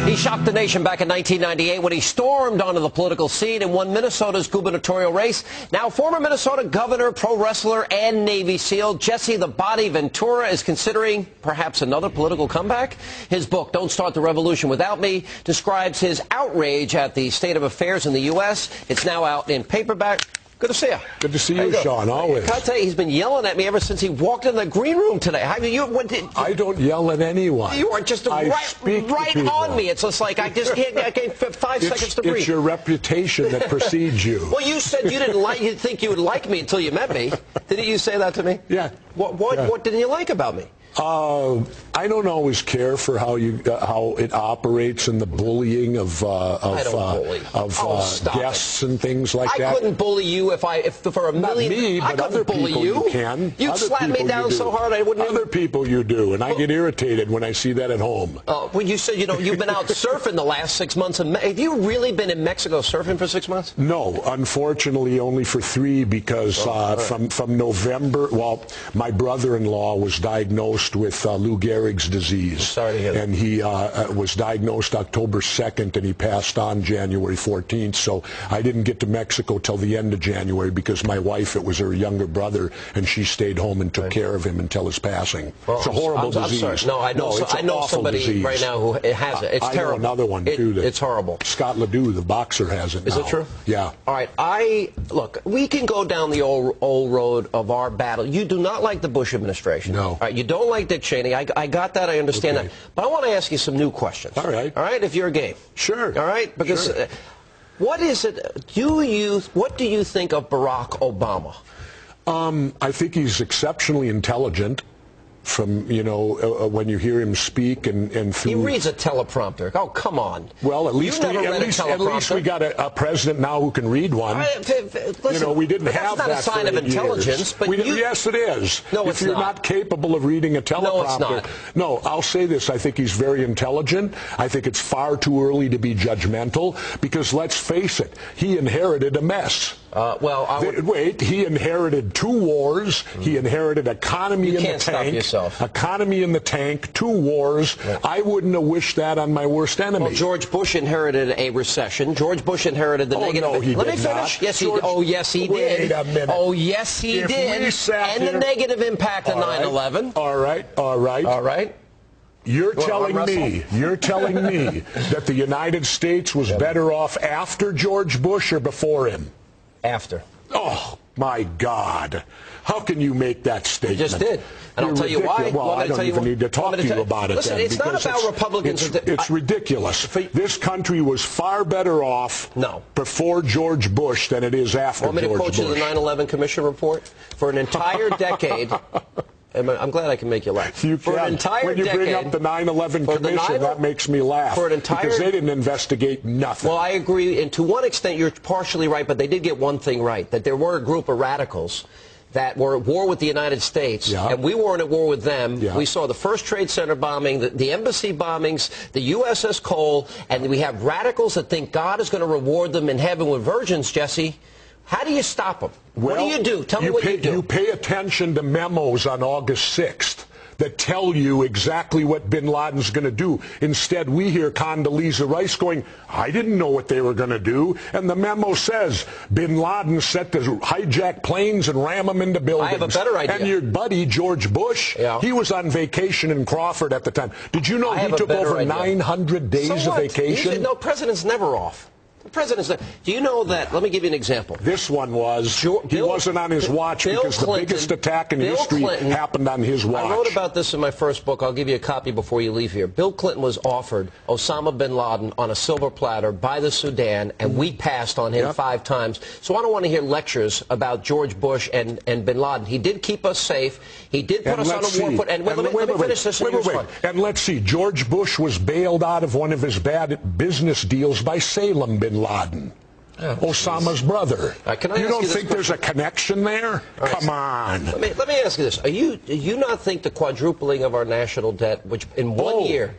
He shocked the nation back in 1998 when he stormed onto the political scene and won Minnesota's gubernatorial race. Now, former Minnesota governor, pro wrestler, and Navy SEAL Jesse the Body Ventura is considering perhaps another political comeback. His book, Don't Start the Revolution Without Me, describes his outrage at the state of affairs in the U.S. It's now out in paperback. Good to see you. Good to see you, Shawn, always. I tell you, he's been yelling at me ever since he walked in the green room today. I don't yell at anyone. You are just right on me. It's just like I gave 5 seconds to breathe. It's your reputation that precedes you. Well, you said you didn't think you would like me until you met me. Didn't you say that to me? Yeah. What didn't you like about me? I don't always care for how it operates and the bullying of guests and things like that. I couldn't bully you if for a million. Not me, but other people you can. You'd slap me down so hard I wouldn't. Other people you do, and I get irritated when I see that at home. Well, you said you've been out surfing the last 6 months. Have you really been in Mexico surfing for 6 months? No, unfortunately, only for 3 because from November. Well, my brother-in-law was diagnosed with Lou Gehrig's disease. Sorry to hear that. And he was diagnosed October 2nd, and he passed on January 14th. So I didn't get to Mexico till the end of January because my wife, it was her younger brother, and she stayed home and took care of him until his passing. Well, it's a horrible disease. I'm sorry. No, I know somebody disease. Right now who has it. It's terrible. I know another one, too. It's horrible. Scott Ledoux, the boxer, has it now. Is it true? Yeah. All right. Look, we can go down the old road of our battle. You do not like the Bush administration. No. All right, you don't like Dick Cheney. I got that. I understand that. But I want to ask you some new questions. All right. All right, if you're game. Sure. All right? Because sure. What is it? What do you think of Barack Obama? I think he's exceptionally intelligent. From when you hear him speak and through. He reads a teleprompter. Oh, come on. Well, at least we got a president now who can read one. Listen, we didn't have that. That's not a sign of intelligence. But yes, it is. No, if you're not capable of reading a teleprompter. No, it's not. No, I'll say this. I think he's very intelligent. I think it's far too early to be judgmental because let's face it, he inherited a mess. Wait, he inherited 2 wars. He inherited economy in the tank. Economy in the tank, 2 wars. Yeah. I wouldn't have wished that on my worst enemy. Well, George Bush inherited a recession. George Bush inherited the negative. No, he Let did me finish. Not. Yes, he did. Oh, yes, he did. Wait a minute. Oh, yes, he did. And the negative impact of 9/11. All right. You're telling me that the United States was better off after George Bush or before him? After. Oh, my God. How can you make that statement? You just did. And I'll tell you why. Well, I don't even need to talk to you about it. Listen, it's not about Republicans. It's ridiculous. This country was far better off before George Bush than it is after George Bush. Want me to quote you the 9/11 Commission report? For an entire decade... I'm glad I can make you laugh. You can. For an entire when you bring up the 9/11 Commission, that makes me laugh. Because they didn't investigate nothing. Well, I agree. And to one extent, you're partially right, but they did get one thing right, that there were a group of radicals that were at war with the United States, and we weren't at war with them. We saw the first Trade Center bombing, the embassy bombings, the USS Cole, and we have radicals that think God is going to reward them in heaven with virgins, Jesse. How do you stop them? Well, what do you do? Tell me what you do. You pay attention to memos on August 6th that tell you exactly what bin Laden's going to do. Instead, we hear Condoleezza Rice going, I didn't know what they were going to do. And the memo says bin Laden set to hijack planes and ram them into buildings. I have a better idea. And your buddy, George Bush, he was on vacation in Crawford at the time. Did you know he took over 900 days of vacation? No, president's never off. Do you know that? Let me give you an example. This one was, he wasn't on his watch because the biggest attack in history happened on his watch. I wrote about this in my first book. I'll give you a copy before you leave here. Bill Clinton was offered Osama bin Laden on a silver platter by the Sudan, and we passed on him 5 times. So I don't want to hear lectures about George Bush and bin Laden. He did keep us safe. He did put us on a war foot. And let me finish this. And let's see. George Bush was bailed out of one of his bad business deals by Salem bin Laden, Osama's brother. You don't think there's a connection there? Come on. Let me ask you this. Do you not think the quadrupling of our national debt, which in 1 year,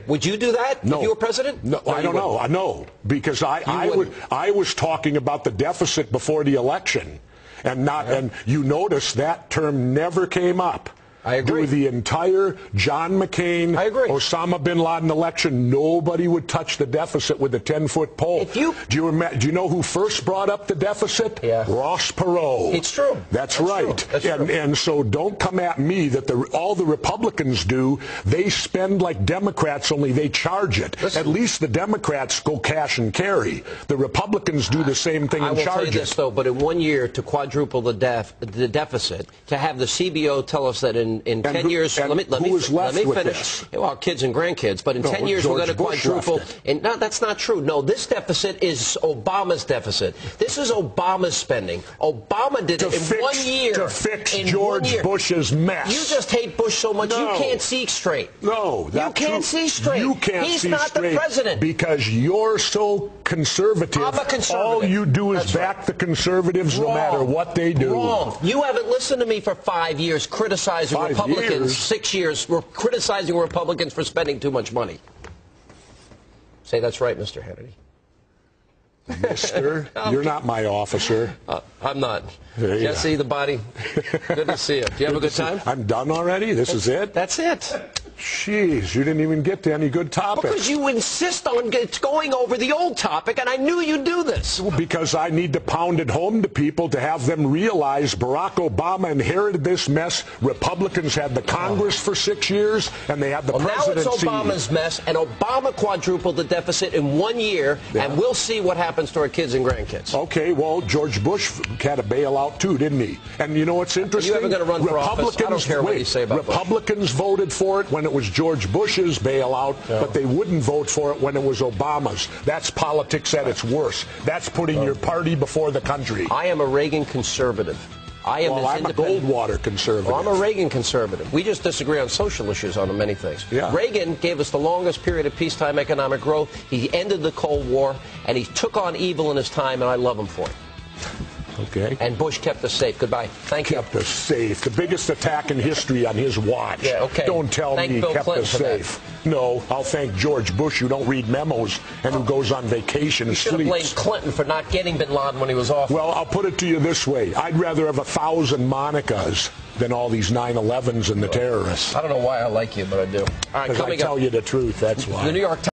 would you do that if you were president? No, I don't know. No, because I was talking about the deficit before the election, and you notice that term never came up. I agree. do the entire John McCain, Osama bin Laden election, nobody would touch the deficit with a 10-foot pole. Do you know who first brought up the deficit? Yeah. Ross Perot. It's true. That's right. And so don't come at me that all the Republicans do, they spend like Democrats, only they charge it. Listen, at least the Democrats go cash and carry. The Republicans do the same thing and charge it. I will tell you this, though, but in 1 year to quadruple the deficit, to have the CBO tell us that in 10 years, let me finish. Well, kids and grandkids, but in 10 years we're going to quadruple. And no, that's not true. No, this deficit is Obama's deficit. This is Obama's spending. Obama did it in 1 year. To fix George Bush's mess. You just hate Bush so much you can't see straight. No, you can't see straight. You can't see straight. He's not the president. Because you're so conservative. I'm a conservative. All you do is back the conservatives no matter what they do. Wrong. You haven't listened to me for 5 years criticizing Republicans. 6 years we're criticizing Republicans for spending too much money. Say that's right, Mr. Hannity. Mister, you're not my officer. I'm not. Jesse, the body, good to see you. Do you have a good time? I'm done already? This is it? That's it. Jeez, you didn't even get to any good topics. Because you insist on going over the old topic, and I knew you'd do this. Because I need to pound it home to people to have them realize Barack Obama inherited this mess. Republicans had the Congress for 6 years, and they had the presidency. Now it's Obama's mess, and Obama quadrupled the deficit in 1 year, and we'll see what happens to our kids and grandkids. Okay, well, George Bush had a bailout too, didn't he? And you know what's interesting? You ever going to run for office? I don't care what you say about Republicans voted for it when it was George Bush's bailout, but they wouldn't vote for it when it was Obama's. That's politics at its worst. That's putting your party before the country. I am a Reagan conservative. I'm a Goldwater conservative. Well, I'm a Reagan conservative. We just disagree on social issues on many things. Yeah. Reagan gave us the longest period of peacetime economic growth. He ended the Cold War, and he took on evil in his time, and I love him for it. Okay. And Bush kept us safe. Goodbye. Thank you. Kept us safe. The biggest attack in history on his watch. Yeah, okay. Don't tell me he kept us safe. No, I'll thank George Bush, who don't read memos and who goes on vacation and sleeps. You should have blamed Clinton for not getting bin Laden when he was off. Well, I'll put it to you this way. I'd rather have 1,000 Monicas than all these 9/11s and the terrorists. I don't know why I like you, but I do. All right, because I tell you the truth, that's why. The New York Times.